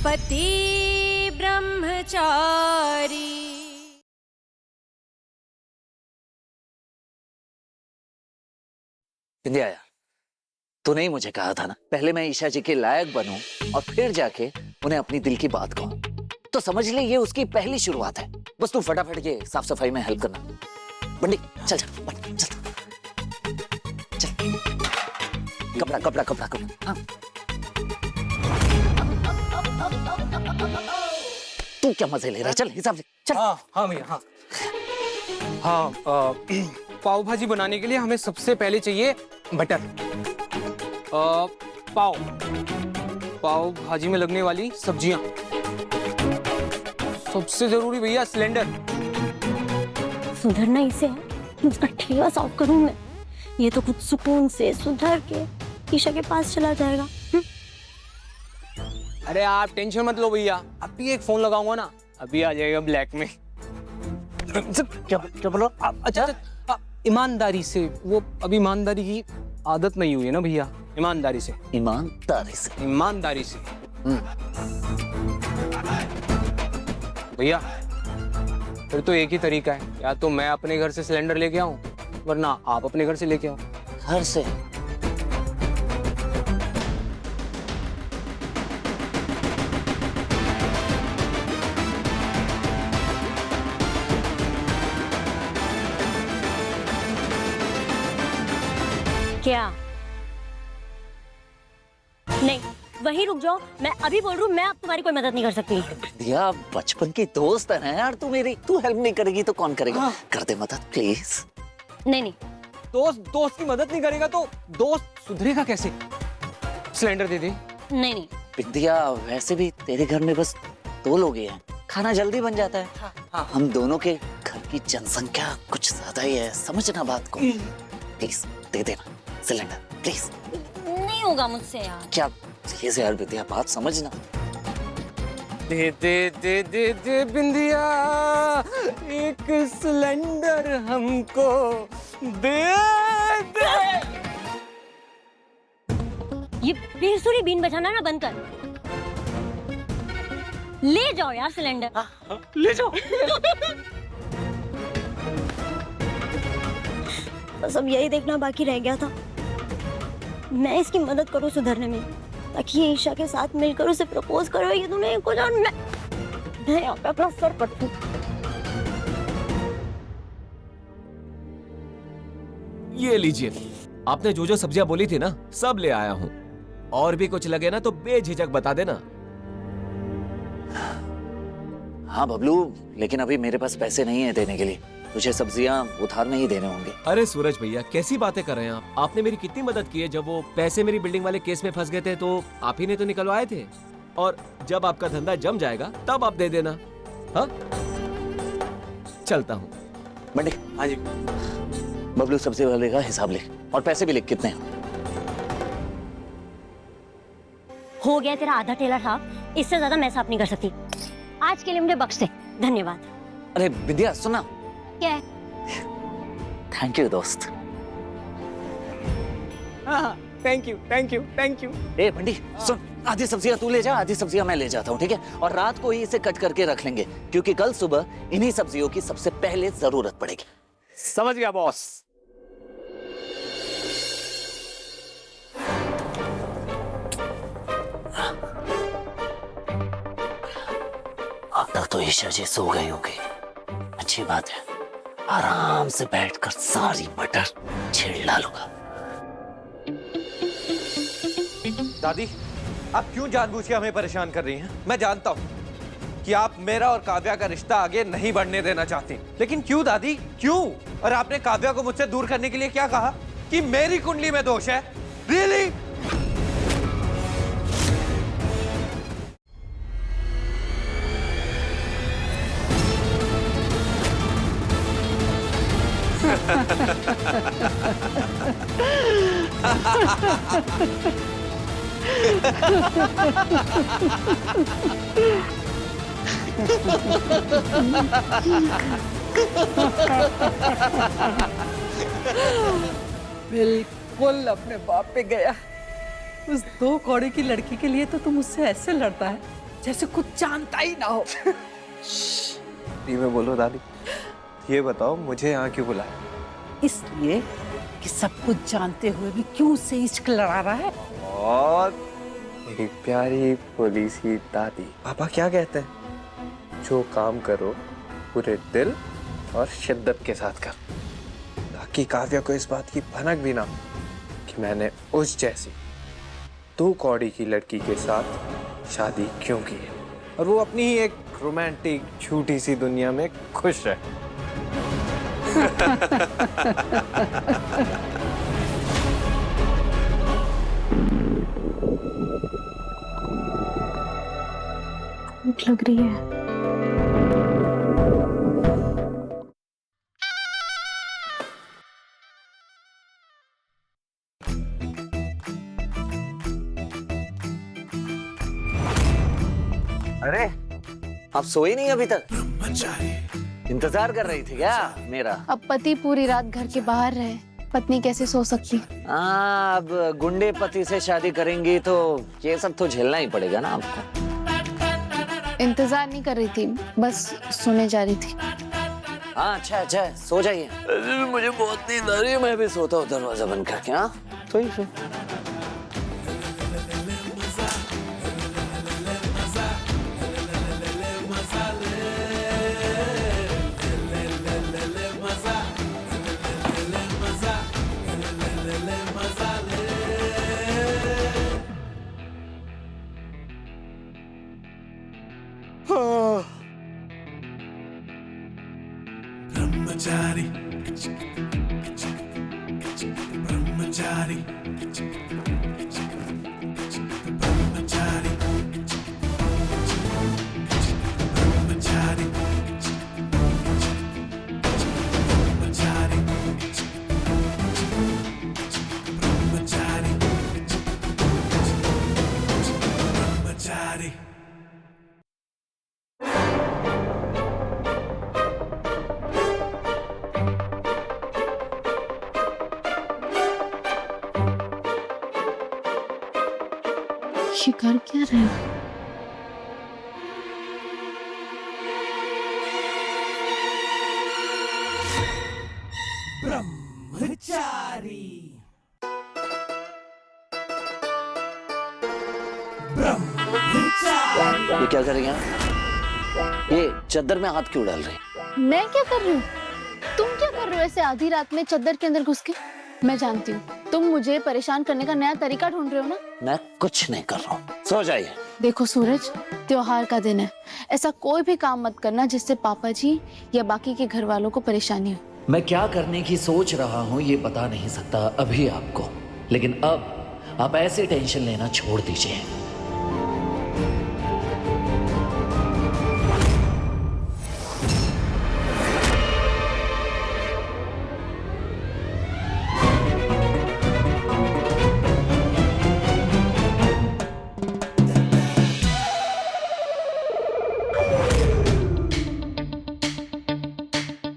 पति ब्रह्मचारी। इंदिया यार, तूने ही मुझे कहा था ना, पहले मैं ईशा जी के लायक बनूं और फिर जाके उन्हें अपनी दिल की बात कहूं। तो समझ ले ये उसकी पहली शुरुआत है। बस तू फटाफट ये साफ सफाई में हेल्प करना। बंडी चल चल चल चल, कपड़ा कपड़ा कपड़ा कपड़ा। हाँ तू क्या मजे ले रहा है, चल हिसाब से चल। हाँ भैया हाँ। हाँ पाव भाजी बनाने के लिए हमें सबसे पहले चाहिए बटर। पाव भाजी में लगने वाली सब्जियां। सबसे जरूरी भैया सिलेंडर। सुधरना इसे है, उसका ठेवा साफ करूं मैं। ये तो कुछ सुकून से सुधर के ईशा के पास चला जाएगा। अरे आप टेंशन मत लो भैया, अभी एक फोन लगाऊंगा ना, अभी आ जाएगा ब्लैक में। क्या क्या बोलो? अच्छा ईमानदारी से, वो अभी ईमानदारी की आदत नहीं हुई है ना भैया। ईमानदारी से, ईमानदारी से, ईमानदारी से। भैया फिर तो एक ही तरीका है, या तो मैं अपने घर से सिलेंडर लेके आऊं, वरना आप अपने घर से लेके आओ। घर से? क्या? नहीं, वहीं रुक जाओ। मैं अभी बोल रही हूँ, मैं अब तुम्हारी कोई मदद नहीं कर सकती। दिया बचपन की दोस्त है ना यार तू मेरी, तू हेल्प नहीं करेगी तो कौन करेगा? हाँ। कर दे मदद प्लीज। नहीं नहीं, दोस्त की मदद नहीं करेगा तो दोस्त सुधरेगा कैसे? सिलेंडर दे दे। नहीं नहीं। विद्या वैसे भी तेरे घर में बस 2 लोग ही हैं, खाना जल्दी बन जाता है। हाँ। हम दोनों के घर की जनसंख्या कुछ ज्यादा ही है, समझना बात को। प्लीज दे देना सिलेंडर प्लीज। नहीं होगा मुझसे यार। क्या प्लीज यार विद्या, बात समझना। दे दे दे दे दे बिंदिया, एक सिलेंडर हमको दे दे। ये बेसुरी बीन बजाना ना बंद कर। ले जाओ यार सिलेंडर। ले जाओ। बस अब यही देखना बाकी रह गया था, मैं इसकी मदद करूं सुधरने में, ताकि ये ईशा के साथ मिलकर उसे प्रपोज करो। ये तुम्हें एक और मैं यहाँ पे अपना सर पटूं। ये लीजिए, आपने जो जो सब्जियां बोली थी ना, सब ले आया हूँ। और भी कुछ लगे ना तो बेझिझक बता देना। हाँ बबलू, लेकिन अभी मेरे पास पैसे नहीं है देने के लिए, तुझे सब्जियां उधार में ही देने होंगे। अरे सूरज भैया, कैसी बातें कर रहे हैं आप? आपने मेरी कितनी मदद की है। जब वो पैसे मेरी बिल्डिंग वाले केस में फंस गए थे तो आप ही ने तो निकलवाए थे, और जब आपका धंधा जम जाएगा तब आप दे देना। हाँ चलता हूँ। बंडी। हाँ जी। बबलू सब्जी वाले का हिसाब लिख, और पैसे भी लिख कितने हैं। हो गया तेरा आधा टेलर साहब, इससे ज्यादा मैं साफ नहीं कर सकती। आज के लिए मुझे बख्श दे, धन्यवाद। अरे विद्या सुना। क्या है? थैंक यू दोस्त। हाँ thank you thank you thank you. ए बंडी सुन, आधी सब्जियां तू ले जा, आधी सब्जियां मैं ले जाता हूँ, ठीक है? और रात को ही इसे कट करके रख लेंगे, क्योंकि कल सुबह इन्हीं सब्जियों की सबसे पहले जरूरत पड़ेगी। समझ गया बॉस। अब तक तो ईशा जी सो गई होगी, अच्छी बात है। आराम से बैठकर सारी मटर छील डालूंगा। दादी, आप क्यों जानबूझ के हमें परेशान कर रही हैं? मैं जानता हूं कि आप मेरा और काव्या का रिश्ता आगे नहीं बढ़ने देना चाहती, लेकिन क्यों दादी, क्यों? और आपने काव्या को मुझसे दूर करने के लिए क्या कहा? कि मेरी कुंडली में दोष है? रियली? बिल्कुल अपने बाप पे गया। उस 2 कौड़ी की लड़की के लिए तो तुम मुझसे ऐसे लड़ता है। जैसे कुछ जानता ही ना हो। में बोलो दादी। ये बताओ मुझे यहाँ क्यों बुलाया? इसलिए कि सब कुछ जानते हुए भी क्यों उससे इश्क लड़ा रहा है। और मेरी प्यारी भोली सी दादी, पापा क्या कहते हैं? जो काम करो पूरे दिल और शिद्दत के साथ कर, ताकि काव्या को इस बात की भनक भी ना हो कि मैंने उस जैसी 2 कौड़ी की लड़की के साथ शादी क्यों की है, और वो अपनी ही एक रोमांटिक छोटी सी दुनिया में खुश है। भूख लग रही है। अरे आप सोए नहीं अभी तक? इंतजार कर रही थी क्या मेरा? अब पति पूरी रात घर के बाहर रहे, पत्नी कैसे सो सकती? हाँ, अब गुंडे पति से शादी करेंगी तो ये सब तो झेलना ही पड़ेगा ना आपको। इंतजार नहीं कर रही थी, बस सोने जा रही थी। हाँ अच्छा सो जाइए। मुझे बहुत नींद आ रही है, मैं भी सोता हूँ दरवाजा बंद करके। हाँ तो ही फिर। Brahmachari, Brahmachari, Brahmachari, Brahmachari, Brahmachari, Brahmachari, Brahmachari. ये कर क्या रहे हो? Brahmachari, ये क्या कर रही हैं? ये चद्दर में हाथ क्यों डाल रही हैं? मैं क्या कर रही हूँ? तुम क्या कर रहे हो ऐसे आधी रात में चद्दर के अंदर घुस के? मैं जानती हूँ तुम मुझे परेशान करने का नया तरीका ढूंढ रहे हो ना। मैं कुछ नहीं कर रहा हूँ, सो जाइए। देखो सूरज, त्योहार का दिन है, ऐसा कोई भी काम मत करना जिससे पापा जी या बाकी के घर वालों को परेशानी हो। मैं क्या करने की सोच रहा हूँ ये बता नहीं सकता अभी आपको, लेकिन अब आप ऐसे टेंशन लेना छोड़ दीजिए।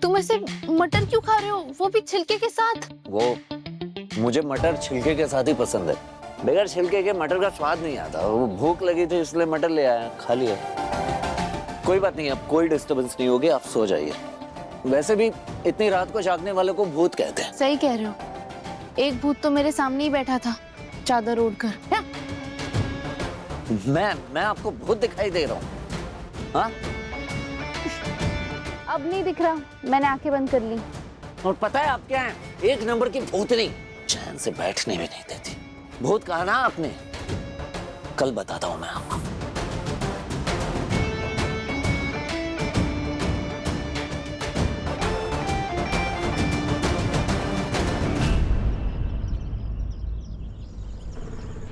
तुम ऐसे मटर क्यों खा रहे हो, वो भी छिलके के साथ? वो मुझे मटर छिलके के साथ ही पसंद है, बगैर छिलके के मटर का स्वाद नहीं आता। वो भूख लगी थी इसलिए मटर ले आया, खा लिया। कोई बात नहीं, अब कोई डिस्टर्बेंस नहीं होगी, आप सो जाइए। वैसे भी इतनी रात को जागने वालों को भूत कहते हैं। सही कह रहे हो, एक भूत तो मेरे सामने ही बैठा था चादर ओढ़कर। मैं आपको भूत दिखाई दे रहा हूँ? हाँ, अब नहीं दिख रहा, मैंने आंखें बंद कर ली। और पता है आप क्या हैं? 1 नंबर की भूतनी, चैन से बैठने भी नहीं देती। भूत कहा ना आपने, कल बताता हूं मैं आपको।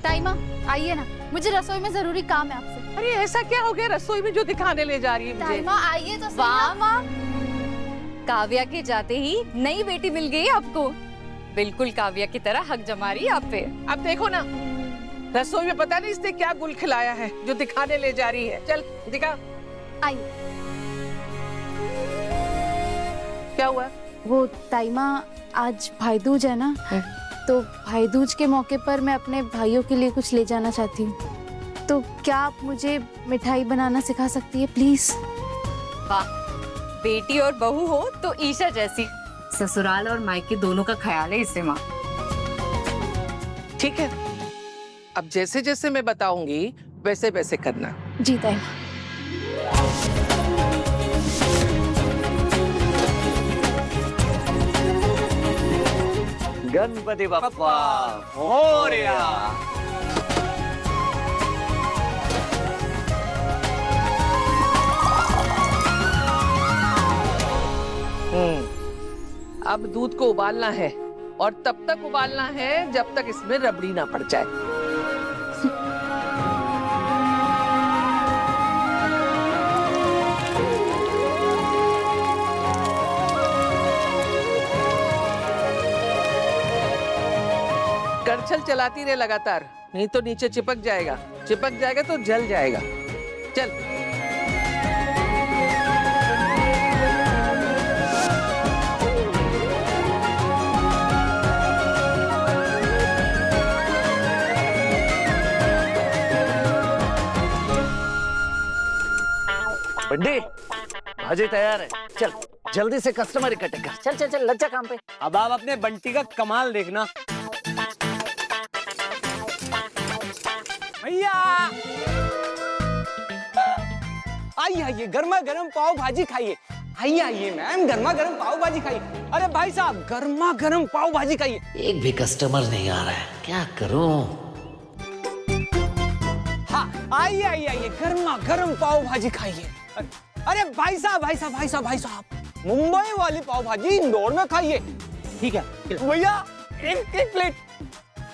ताईमा आइए ना, मुझे रसोई में जरूरी काम है आपसे। अरे ऐसा क्या हो गया रसोई में जो दिखाने ले जा रही है मुझे? ताईमा आइए तो सही वाह ना। माँ, काव्या के जाते ही नई बेटी मिल गई आपको। बिल्कुल काव्या की तरह हक जमा रही है आप पे। अब देखो ना, रसोई में पता नहीं इसने क्या गुल खिलाया है जो दिखाने ले जा रही है। चल दिखा। आइए। क्या हुआ? वो ताईमा, आज भाई दूज है ना, तो भाई दूज के मौके पर मैं अपने भाइयों के लिए कुछ ले जाना चाहती हूँ, तो क्या आप मुझे मिठाई बनाना सिखा सकती है प्लीज? वाह, बेटी और बहू हो तो ईशा जैसी। ससुराल और मायके दोनों का ख्याल है इससे माँ। ठीक है, अब जैसे जैसे मैं बताऊंगी वैसे वैसे करना। जी ताई। गणपति बप्पा मोरया। अब दूध को उबालना है और तब तक उबालना है जब तक इसमें रबड़ी ना पड़ जाए। कड़छल चलाती रहे लगातार, नहीं तो नीचे चिपक जाएगा। चिपक जाएगा तो जल जाएगा। चल। बंटी, भाजी तैयार है। चल जल्दी से कस्टमर इकट्ठे कर। चल चल चल, लग जा काम पे। अब आप अपने बंटी का कमाल देखना। भैया आइए आइए, गर्मा गर्म पाव भाजी खाइए। आइए आइए मैम, गर्मा गर्म पाव भाजी खाइए। अरे भाई साहब, गर्मा गर्म पाव भाजी खाइए। एक भी कस्टमर नहीं आ रहा है, क्या करूं? हाँ आइए आइए आइए, गर्मा गर्म पाव भाजी खाइए। अरे भाई साहब भाई साहब भाई साहब भाई साहब, मुंबई वाली पाव भाजी इंदौर में खाइए। ठीक है भैया, एक प्लेट।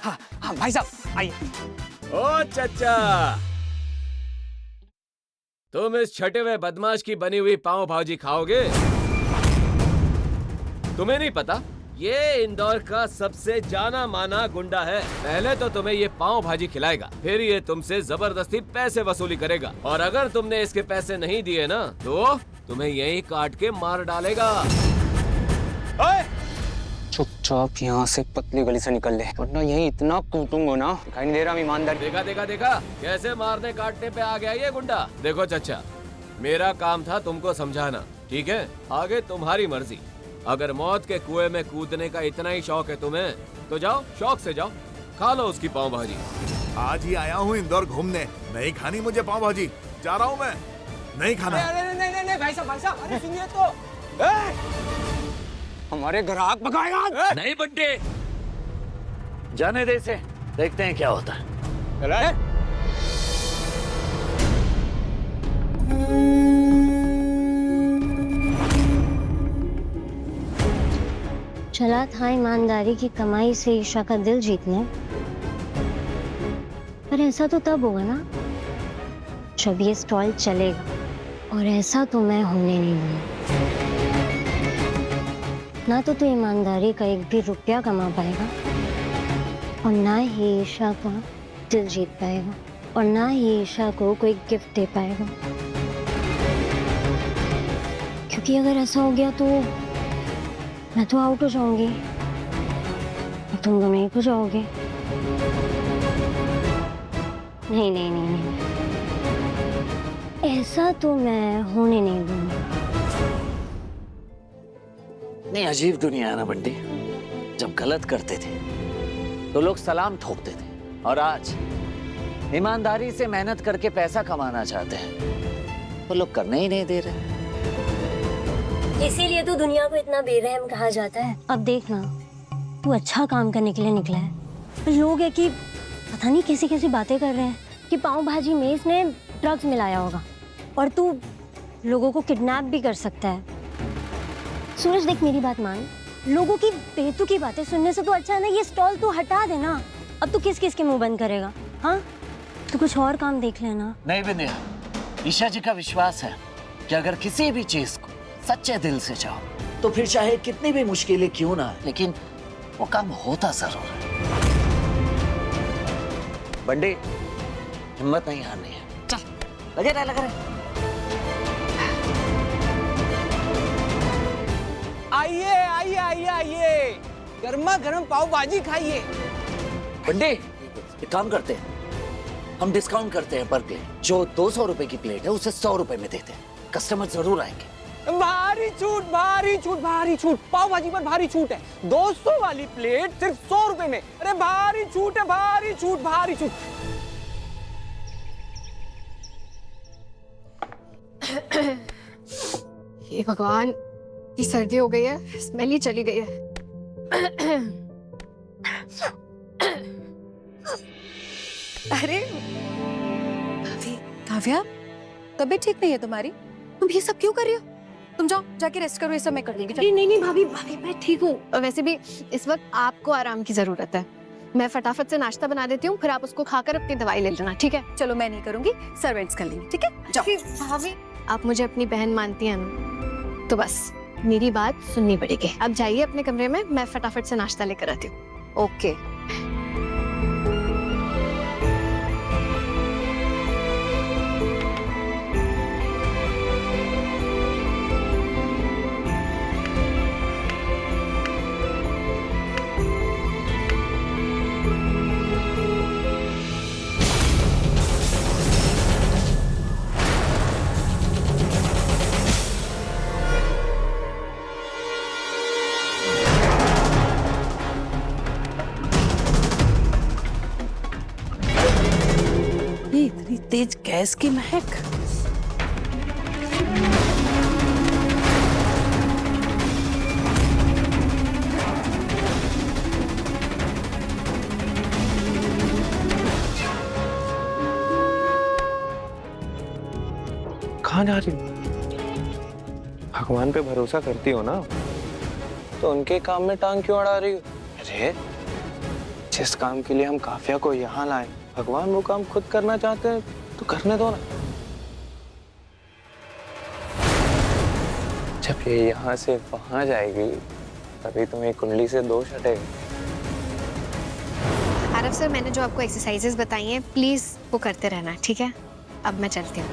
हाँ हाँ भाई साहब आइए। ओ चचा, तुम इस छठे हुए बदमाश की बनी हुई पाव भाजी खाओगे? तुम्हें नहीं पता, ये इंदौर का सबसे जाना माना गुंडा है। पहले तो तुम्हें ये पाव भाजी खिलाएगा, फिर ये तुमसे जबरदस्ती पैसे वसूली करेगा, और अगर तुमने इसके पैसे नहीं दिए ना तो तुम्हें यहीं काट के मार डालेगा। चुपचाप यहाँ से पतली गली से निकल ले, वरना यहीं इतना कूटूंगा ना, दिखाई नहीं दे रहा ईमानदार। देखा देखा देखा, कैसे मारने काटने पे आ गया ये गुंडा। देखो चचा, मेरा काम था तुमको समझाना, ठीक है? आगे तुम्हारी मर्जी। अगर मौत के कुएं में कूदने का इतना ही शौक है तुम्हें, तो जाओ, शौक से जाओ, खा लो उसकी पाव भाजी। आज ही आया हूँ इंदौर घूमने, नहीं खानी मुझे पाव भाजी, जा रहा हूँ मैं, नहीं खाना। अरे नहीं भाई साहब, अरे सुनिए तो, हमारे ग्राहक भगाएगा। नहीं बंटे, जाने दे इसे, देखते हैं क्या होता है। चला था ईमानदारी की कमाई से ईशा का दिल जीतने, पर ऐसा तो तब होगा ना जब ये स्टॉल चलेगा, और ऐसा तो मैं होने नहीं दूंगी। ना तो तू ईमानदारी का एक भी रुपया कमा पाएगा, और ना ही ईशा का दिल जीत पाएगा, और ना ही ईशा को कोई गिफ्ट दे पाएगा। क्योंकि अगर ऐसा हो गया तो मैं तो आउट हो जाऊंगी, तुम तो नहीं हो जाओगे। नहीं नहीं नहीं नहीं, ऐसा तो मैं होने नहीं दूंगी। नहीं, अजीब दुनिया है ना बंटी। जब गलत करते थे तो लोग सलाम ठोकते थे, और आज ईमानदारी से मेहनत करके पैसा कमाना चाहते हैं तो लोग करने ही नहीं दे रहे। इसीलिए तो दुनिया को इतना बेरहम कहा जाता है। अब देखना, तू अच्छा काम करने के लिए निकला है, लोग है कि पता नहीं कैसी कैसी बातें कर रहे हैं कि पाव भाजी में इसने ड्रग्स मिलाया होगा, और तू लोगों को किडनैप भी कर सकता है। सूरज देख, मेरी बात मान, लोगों की बेतुकी बातें सुनने से तो अच्छा है ना ये स्टॉल तो हटा देना। अब तू किस किस के मुंह बंद करेगा? हाँ, तू कुछ और काम देख लेना। नहीं बिंदिया, ईशा जी का विश्वास है कि अगर किसी भी चीज को सच्चे दिल से चाहो तो फिर चाहे कितनी भी मुश्किलें क्यों ना, लेकिन वो काम होता जरूर है। बंटी, हिम्मत नहीं हारनी है, चल लगे रहे। आइए आइए आइए आइए, गर्मा गर्म पाव भाजी खाइए। बंटी, एक काम करते हैं, हम डिस्काउंट करते हैं पर प्लेट। जो 200 रुपए की प्लेट है उसे 100 रुपए में देते हैं। कस्टमर जरूर आएंगे। भारी छूट, भारी छूट, भारी छूट। पाव भाजी पर भारी छूट है। 200 वाली प्लेट सिर्फ 100 रुपए में। अरे भारी छूट है, भारी छूट, भारी छूट। हे भगवान, ये सर्दी हो गई है, स्मेल ही चली गई है। अरे काव्या, तबीयत ठीक नहीं है तुम्हारी? तुम ये सब क्यों कर रही हो? तुम जाओ, जाके रेस्ट करो, ये सब मैं कर दूंगी। नहीं भाभी, मैं ठीक हूँ। वैसे भी इस वक्त आपको आराम की जरूरत है। मैं फटाफट से नाश्ता बना देती हूँ, फिर आप उसको खाकर अपनी दवाई ले लेना, ठीक है? चलो, मैं नहीं करूंगी, सर्वेंट्स कर लेंगे, ठीक है? जाओ। भाभी, आप मुझे अपनी बहन मानती हैं ना, तो बस मेरी बात सुननी पड़ेगी। अब जाइए अपने कमरे में, मैं फटाफट से नाश्ता लेकर आती हूँ। ओके। इतनी तेज गैस की महक। कहाँ जा रही हो? भगवान पे भरोसा करती हो ना, तो उनके काम में टांग क्यों अड़ा रही हो? अरे जिस काम के लिए हम काव्या को यहाँ लाए, भगवान वो काम खुद करना चाहते हैं तो करने दो ना। जब ये यहाँ से वहां जाएगी तभी तुम्हें कुंडली से दोष हटेगा। आरव सर, मैंने जो आपको एक्सरसाइजेस बताई हैं, प्लीज वो करते रहना, ठीक है? अब मैं चलती हूँ।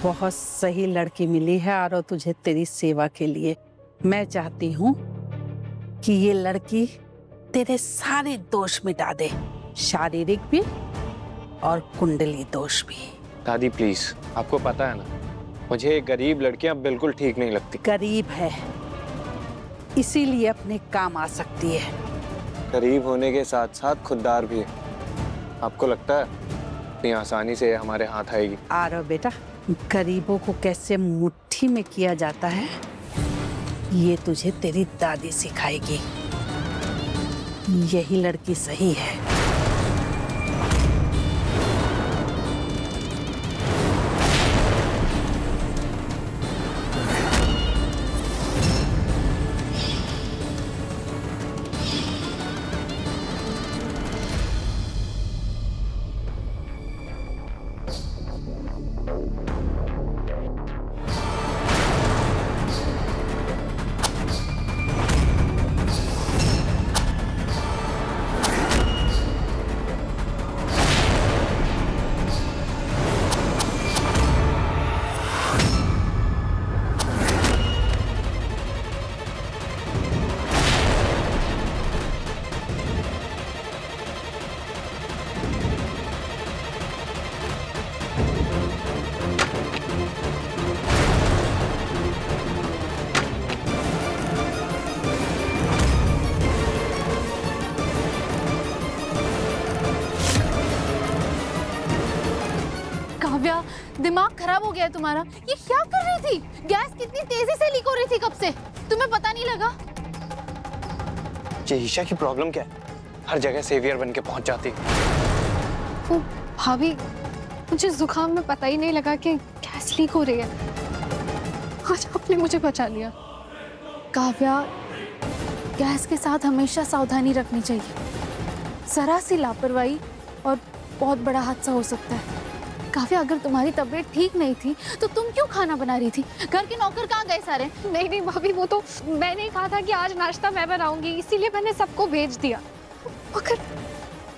बहुत सही लड़की मिली है आरो तुझे तेरी सेवा के लिए। मैं चाहती हूँ कि ये लड़की तेरे सारे दोष मिटा दे, शारीरिक भी और कुंडली दोष भी। दादी प्लीज, आपको पता है ना, मुझे गरीब लड़कियां बिल्कुल ठीक नहीं लगती। गरीब है इसीलिए अपने काम आ सकती है। गरीब होने के साथ साथ खुददार भी है। आपको लगता है इतनी आसानी से हमारे हाथ आएगी? आरो बेटा, गरीबों को कैसे मुट्ठी में किया जाता है ये तुझे तेरी दादी सिखाएगी। यही लड़की सही है। काव्या, दिमाग खराब हो गया है तुम्हारा। ये क्या कर रही थी? गैस कितनी तेजी से लीक हो रही थी कब से, तुम्हें पता नहीं लगा? ये ईशा की प्रॉब्लम क्या है? हर जगह सेवियर बन के पहुंच जाती है। वो भाभी, मुझे जुकाम में पता ही नहीं लगा कि गैस लीक हो रही है। आज आपने मुझे बचा लिया। काव्या, गैस के साथ हमेशा सावधानी रखनी चाहिए। जरा सी लापरवाही और बहुत बड़ा हादसा हो सकता है। काव्या, अगर तुम्हारी तबीयत ठीक नहीं थी तो तुम क्यों खाना बना रही थी? घर के नौकर कहाँ गए सारे? नहीं भाभी, वो तो मैंने ही कहा था कि आज नाश्ता मैं बनाऊंगी, इसीलिए मैंने सबको भेज दिया। मगर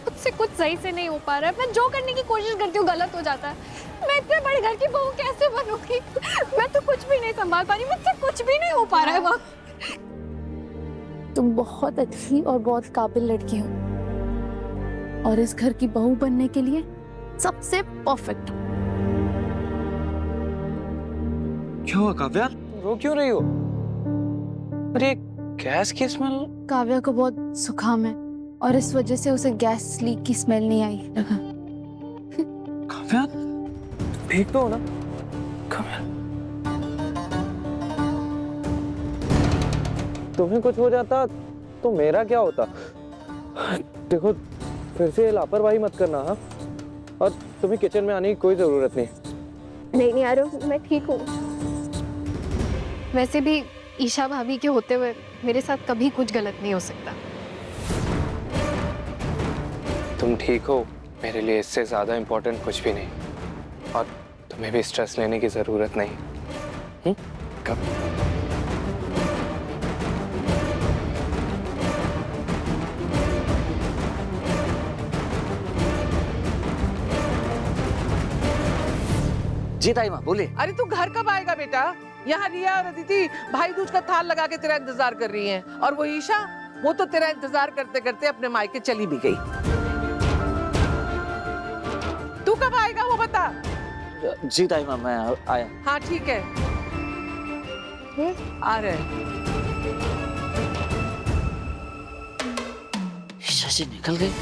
मुझसे कुछ सही से नहीं हो पा रहा है। मैं जो करने की कोशिश करती हूँ गलत हो जाता है। मैं इतने बड़े घर की बहू कैसे बनूंगी? मैं तो कुछ भी नहीं संभाल पा रही, मुझसे कुछ भी नहीं हो पा रहा है माँ। तुम बहुत अच्छी और बहुत काबिल लड़की हो और इस घर की बहू बनने के लिए सबसे परफेक्ट। क्या हुआ काव्या? रो क्यों रही हो? अरे गैस की स्मेल। काव्या को बहुत जुकाम है और इस वजह से उसे गैस लीक की स्मेल नहीं आई। काव्या ठीक तो हो ना? काव्या तुम्हें कुछ हो जाता तो मेरा क्या होता? देखो फिर से लापरवाही मत करना। हाँ, और तुम्हें किचन में आने की कोई जरूरत नहीं। नहीं आरो, मैं ठीक हूँ। वैसे भी ईशा भाभी के होते हुए मेरे साथ कभी कुछ गलत नहीं हो सकता। तुम ठीक हो, मेरे लिए इससे ज्यादा इम्पोर्टेंट कुछ भी नहीं, और तुम्हें भी स्ट्रेस लेने की जरूरत नहीं। कब? जी ताई माँ बोलिए। अरे तू घर कब आएगा बेटा? यहाँ रिया और अदिति भाई दूज का थाल लगा के तेरा इंतजार कर रही हैं, और वो ईशा, वो तो तेरा इंतजार करते करते अपने मायके चली भी गई। तू कब आएगा वो बता। जी ताई माँ मैं आया। हाँ ठीक है, आ रहे। ईशा जी निकल गई,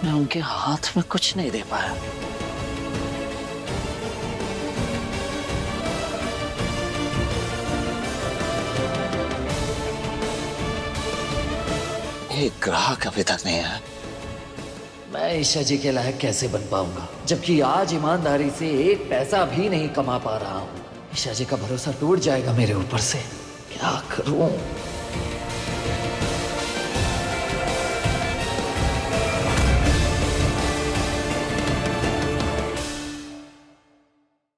मैं उनके हाथ में कुछ नहीं दे पाया। एक ग्राहक अभी तक नहीं आया। मैं ईशा जी के लायक कैसे बन पाऊंगा, जबकि आज ईमानदारी से एक पैसा भी नहीं कमा पा रहा हूँ। ईशा जी का भरोसा टूट जाएगा मेरे ऊपर से। क्या करूं?